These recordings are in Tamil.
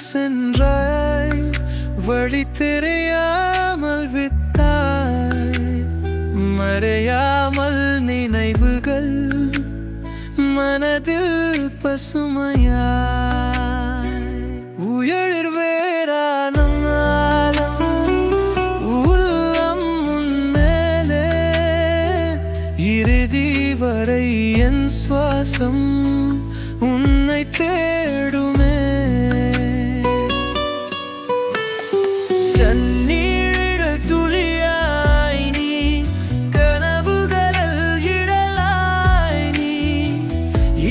சென்றாய், வழி தெரியாமல் வித்தாய். மறையாமல் நினைவுகள் மனதில் பசுமையாய். உயிர் வேறானாலும் உள்ளம் உன்மேலே, இறுதி வரை என் சுவாசம் உன்னை தேடுமே. தண்ணீரில் துளியாய் நீ, கனவுகளில் இடலாய் நீ.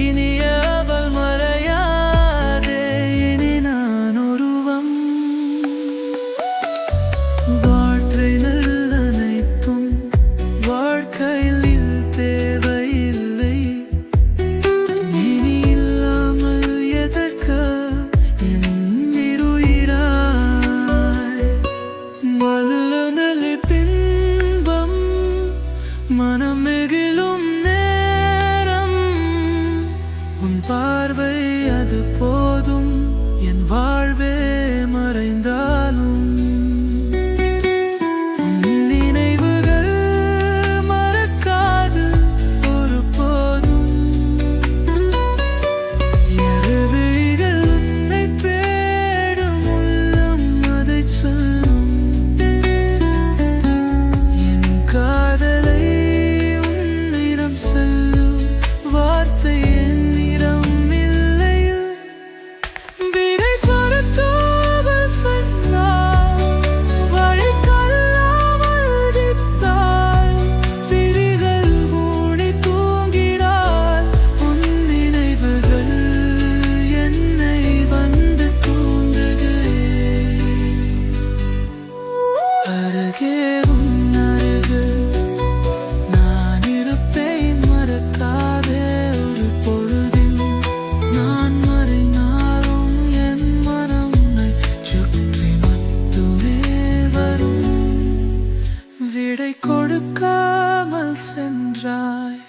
இனி அவள் மறையாதே, இனி நான் ஒருவம். வாழ்க்கை நல்லனைத்தும் வாழ்க்கையில் தேவையில்லை. இனி இல்லாமல் எதற்கு என்னிருயிராய். வல்லுநலில் பின்பம் மனமெகிலும் நேரம், உன் பார்வை அது போதும், என் வாழ்வே மறைந்தாலும். உன் நினைவுகள் மறக்காது ஒருபோதும். இரவிகள் உன்னை தேடும், உள்ளம் அதைச் சொல்லும். என் காதலை உன்னிடம் சொல்லும் வார்த்தை என்னிடம் இல்லை. விடை பொறுத்தோவல் சென்றாய், வழி கொள்ளாமல் விட்டாய். விழிகள் மூடி தூங்கினாய், உன் நினைவுகள் என்னை வந்து தூண்டுதே. அருகே உன் அருகில் நான் இருப்பேன், மறக்காதே ஒரு பொழுதில். நான் மறைந்தாலும் என் மனம் உன்னை சுற்றி மட்டுமே வரும். விடை கொடுக்காமல் சென்றாய்,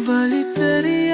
வழி தெரிய